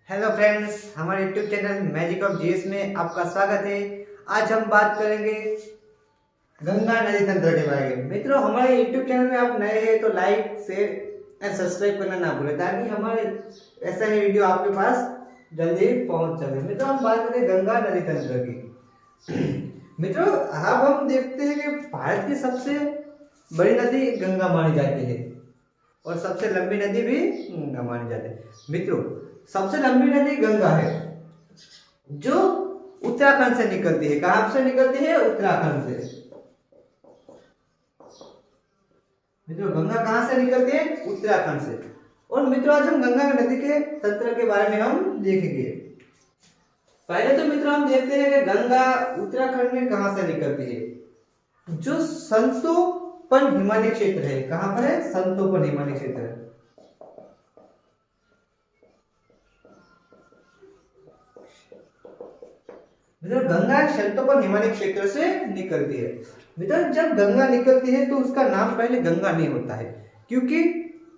Hello friends, हमारे YouTube channel magic of GS में आपका स्वागत है। आज हम बात करेंगे गंगा नदी तंत्र के बारे में। मित्रों, हमारे यूट्यूब चैनल में आप नए हैं तो लाइक शेयर एंड सब्सक्राइब करना ना भूलें, ताकि हमारे ऐसा ही वीडियो आपके पास जल्दी पहुंच सके। मित्रों, हम बात करें गंगा नदी तंत्र की। मित्रों, अब हम देखते हैं कि भारत की सबसे बड़ी नदी गंगा मानी जाती है और सबसे लंबी नदी भी गंगा मानी जाती है। मित्रों, सबसे लंबी नदी गंगा है, जो उत्तराखंड से निकलती है। कहां से निकलती है? उत्तराखंड से। मित्रों, गंगा कहां से निकलती है? उत्तराखंड से। और मित्रों, आज हम गंगा नदी के तंत्र के बारे में हम देखेंगे। पहले तो मित्रों हम देखते हैं कि गंगा उत्तराखंड में कहां से निकलती है। जो संतोपन हिमालय क्षेत्र है, कहां पर है? संतोपन हिमालय क्षेत्र है। मित्रों, गंगा संतोपन हिमालय क्षेत्र से निकलती है। मित्रों, जब गंगा निकलती है तो उसका नाम पहले गंगा नहीं होता है, क्योंकि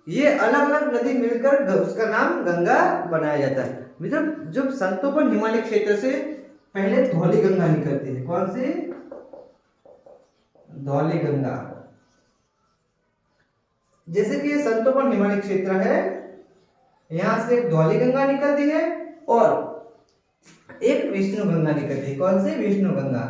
ये अलग अलग नदी मिलकर उसका नाम गंगा बनाया जाता है। मित्रों, जब संतोपन हिमालय क्षेत्र से पहले धौली गंगा निकलती है। कौन सी? धौली गंगा। जैसे कि ये संतोपन हिमालय क्षेत्र है, यहां से धौली गंगा निकलती है और एक विष्णु गंगा निकलती है। कौन सी? विष्णु गंगा।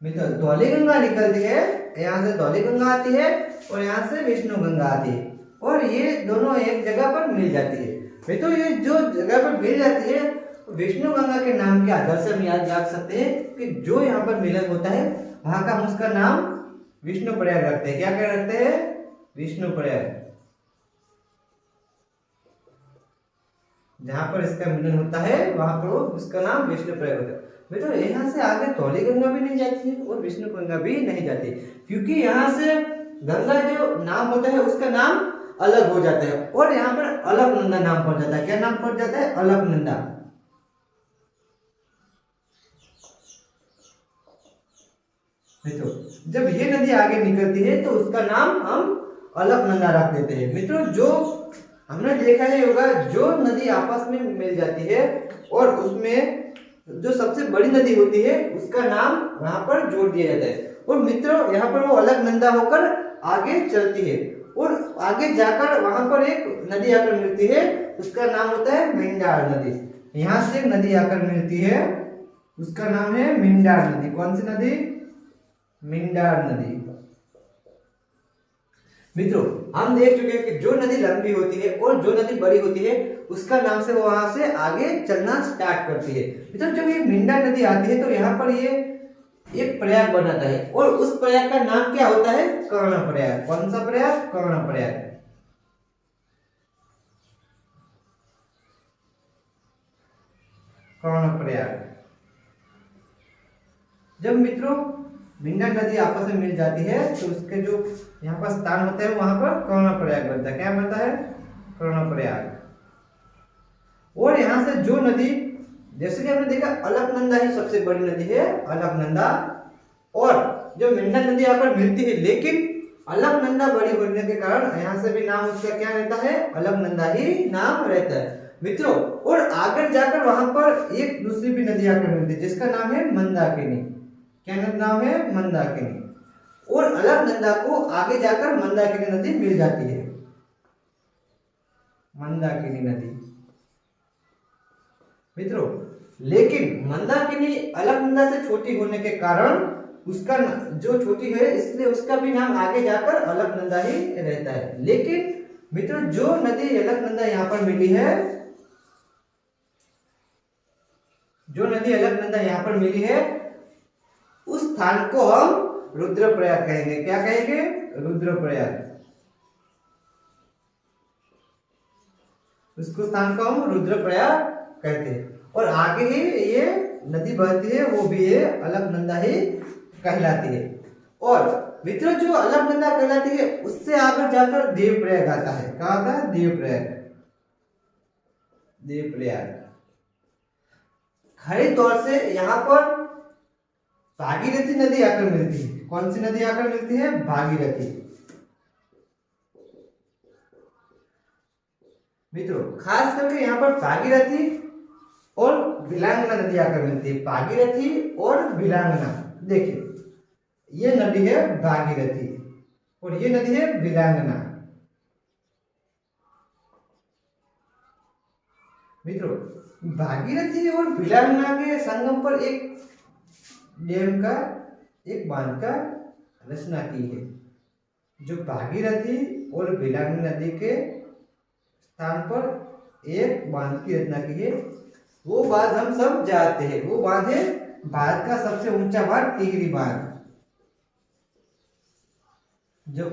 मित्रों, धौली गंगा निकलती है, यहां से धौली गंगा आती है और यहां से विष्णु गंगा आती है, और ये दोनों एक जगह पर मिल जाती है। मित्रों, ये जो जगह पर मिल जाती है विष्णु गंगा के नाम के आधार से हम याद रख सकते हैं कि जो यहाँ पर मिलन होता है वहां का हम उसका नाम विष्णु प्रयाग रखते हैं। क्या क्या रखते हैं? विष्णु प्रयाग। जहां पर इसका मिलन होता है वहां पर उसका नाम विष्णु प्रयाग होता है। मित्रों, यहाँ से आगे धौली गंगा भी नहीं जाती है और विष्णु गंगा भी नहीं जाती, क्योंकि यहाँ से गंगा जो नाम होता है उसका नाम अलग हो जाता है और यहाँ पर अलकनंदा नाम पड़ जाता है। क्या नाम पड़ जाता है? अलकनंदा। मित्रों, जब ये नदी आगे निकलती है तो उसका नाम हम अलकनंदा रख देते हैं। मित्रों, जो हमने देखा ही होगा, जो नदी आपस में मिल जाती है और उसमें जो सबसे बड़ी नदी होती है उसका नाम वहां पर जोड़ दिया जाता है। और मित्रों, यहाँ पर वो अलकनंदा होकर आगे चलती है और आगे जाकर वहां पर एक नदी आकर मिलती है, उसका नाम होता है मिंडार नदी। यहाँ से एक नदी आकर मिलती है, उसका नाम है मिंडार नदी। कौन सी नदी? मिंडार नदी। मित्रों, हम देख चुके हैं कि जो नदी लंबी होती है और जो नदी बड़ी होती है उसका नाम से वो वहां से आगे चलना स्टार्ट करती है। मित्रों, जब ये मिंडार नदी आती है तो यहाँ पर ये एक प्रयाग बनाता है और उस प्रयाग का नाम क्या होता है? कर्ण प्रयाग। कौन सा प्रयाग? कर्ण प्रयाग। कर्ण प्रयाग। जब मित्रों मिंडार नदी आपस में मिल जाती है तो उसके जो यहाँ पर स्थान होता है वहां पर कर्ण प्रयाग बनता है। क्या बनता है? कर्ण प्रयाग। और यहाँ से जो नदी, जैसे कि हमने देखा अलकनंदा ही सबसे बड़ी नदी है, अलकनंदा, और जो मिंडार नदी यहाँ पर मिलती है, लेकिन अलकनंदा बड़ी होने के कारण यहाँ से भी नाम उसका क्या रहता है? अलकनंदा ही नाम रहता है। मित्रों, और आगे जाकर वहां पर एक दूसरी भी नदी आकर मिलती है जिसका नाम है मंदाकिनी। क्या नाम है? मंदाकिनी। और अलकनंदा को आगे जाकर मंदाकिनी नदी मिल जाती है। मंदाकिनी नदी। मित्रों, लेकिन मंदाकिनी अलकनंदा से छोटी होने के कारण उसका जो छोटी है इसलिए उसका भी नाम आगे जाकर अलकनंदा ही रहता है। लेकिन मित्रों, जो नदी अलकनंदा यहाँ पर मिली है, जो नदी अलकनंदा यहाँ पर मिली है, उस स्थान को हम रुद्रप्रयाग कहेंगे। क्या कहेंगे? रुद्रप्रयाग। उसको स्थान को हम रुद्रप्रयाग कहते हैं। और आगे ही ये नदी बहती है, वो भी ये अलकनंदा ही कहलाती है। और मित्रों, जो अलकनंदा कहलाती है उससे आगे जाकर देवप्रयाग आता है। क्या आता है? देवप्रयाग। देवप्रयाग। खड़े तौर से यहाँ पर भागीरथी नदी आकर मिलती है। कौन सी नदी आकर मिलती है? भागीरथी। मित्रों खास करके यहाँ पर भागीरथी और भिलांगना नदी आकर मिलती है। भागीरथी और भिलांगना, देखिए ये नदी है भागीरथी और ये नदी है भिलांगना। मित्रों भागीरथी और भिलांगना के संगम पर एक डैम का, एक बांध का रचना की है। जो भागीरथी और भिलांगना नदी के स्थान पर एक बांध की रचना की है, वो बांध हम सब जानते हैं। वो बांध है भारत का सबसे ऊंचा बांध, टिहरी बांध, जो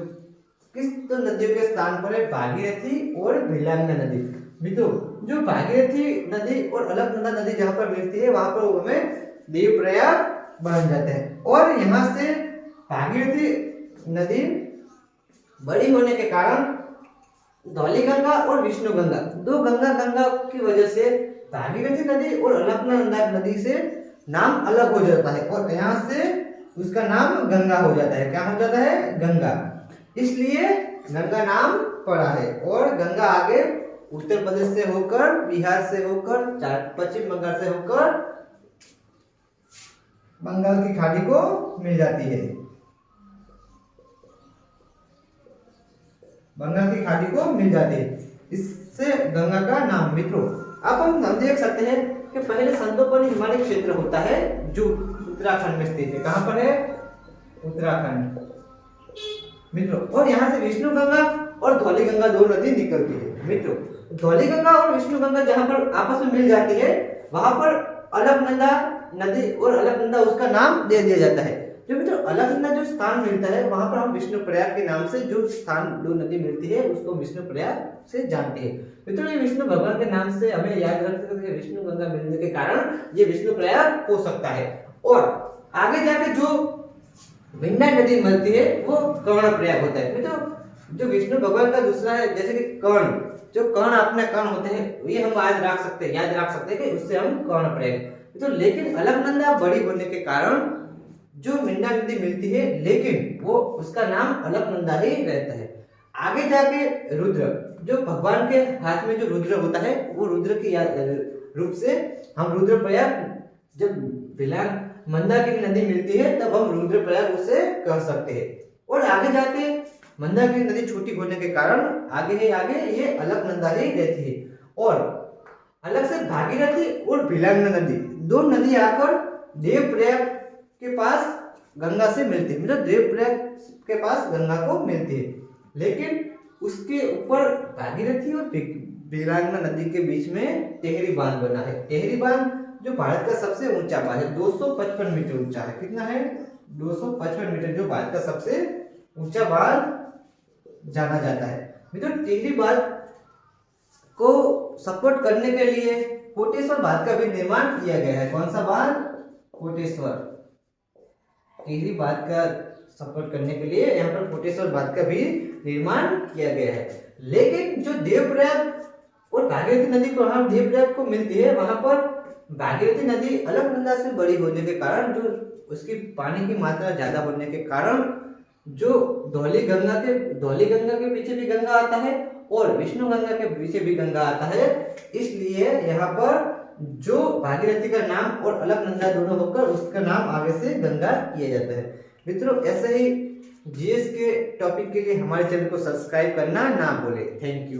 किस तो नदियों के स्थान पर है, भागीरथी और भिलांगना नदी। मित्रों जो भागीरथी नदी और अलकनंदा नदी जहां पर मिलती है वहां पर हमें देवप्रयाग बन जाते हैं। और यहाँ से भागीरथी नदी बड़ी होने के कारण धौलीगंगा और विष्णुगंगा, दो गंगा की वजह से भागीरथी नदी और अलकनंदा नदी से नाम अलग हो जाता है और यहाँ से उसका नाम गंगा हो जाता है। क्या हो जाता है? गंगा। इसलिए गंगा नाम पड़ा है। और गंगा आगे उत्तर प्रदेश से होकर, बिहार से होकर, पश्चिम बंगाल से होकर बंगाल की खाड़ी को मिल जाती है, बंगाल की खाड़ी को मिल जाती है। इससे गंगा का नाम। मित्रों अब हम देख सकते हैं कि पहले संतोपनी हिमालय क्षेत्र होता है जो उत्तराखंड में स्थित है। कहां पर है? उत्तराखंड। मित्रों और यहाँ से विष्णुगंगा और धौलीगंगा दो नदी निकलती है। मित्रों धौलीगंगा और विष्णुगंगा जहां पर आपस में मिल जाती है वहां पर अलकनंदा नदी और अलकनंदा उसका नाम दे दिया जाता है। जो मित्रों अलकनंदा जो स्थान मिलता है वहां पर हम विष्णुप्रयाग के नाम से जो स्थान दो नदी मिलती है उसको विष्णुप्रयाग से जानते हैं। मित्रों ये विष्णु भगवान के नाम से हमें याद रख सकते हैं। विष्णु गंगा मिलने के कारण ये विष्णुप्रयाग हो सकता है। और आगे जाके जो विंध्या नदी मिलती है वो कर्णप्रयाग होता है। मित्रों जो विष्णु भगवान का दूसरा है, जैसे कि कर्ण, जो कर्ण अपने कर्ण होते हैं ये हम याद रख सकते हैं कि उससे हम कर्णप्रयाग। तो लेकिन अलकनंदा बड़ी होने के कारण जो विंध्या नदी मिलती है लेकिन वो उसका नाम अलकनंदा ही रहता है। आगे जाके रुद्र, जो भगवान के हाथ में जो रुद्र होता है वो रुद्र की रूप से हम रुद्रप्रयाग, जब मंदाकिनी नदी मिलती है तब हम रुद्रप्रयाग उसे कह सकते हैं। और आगे जाके मंदाकिनी नदी छोटी होने के कारण आगे ये अलकनंदा ही रहती है। और अलग से भागीरथी और भिलांगना नदी दो नदी आकर देवप्रयाग के पास गंगा से मिलती है। मतलब देवप्रयाग के पास गंगा को मिलती है, लेकिन उसके ऊपर भागीरथी और भिलांगना नदी के बीच में टेहरी बांध बना है। टेहरी बांध जो भारत का सबसे ऊंचा बांध है, 255 मीटर ऊंचा है। कितना है? 255 मीटर, जो भारत का सबसे ऊंचा बांध जाना जाता है। मित्रों टेहरी बांध को सपोर्ट करने के लिए कोटेश्वर बांध का भी निर्माण किया गया है। कौन सा बांध? कोटेश्वर। टिहरी बांध का सपोर्ट करने के लिए यहाँ पर कोटेश्वर बांध का भी निर्माण किया गया है। लेकिन जो देवप्रयाग और भागीरथी नदी को हम देवप्रयाग को मिलती है वहां पर भागीरथी नदी अलकनंदा से बड़ी होने के कारण, जो उसकी पानी की मात्रा ज्यादा होने के कारण, जो धौलीगंगा के पीछे भी गंगा आता है और विष्णुगंगा के पीछे भी गंगा आता है। इसलिए यहाँ पर जो भागीरथी का नाम और अलकनंदा दोनों होकर उसका नाम आगे से गंगा किया जाता है। मित्रों ऐसे ही जीएस के टॉपिक के लिए हमारे चैनल को सब्सक्राइब करना ना भूलें। Thank you.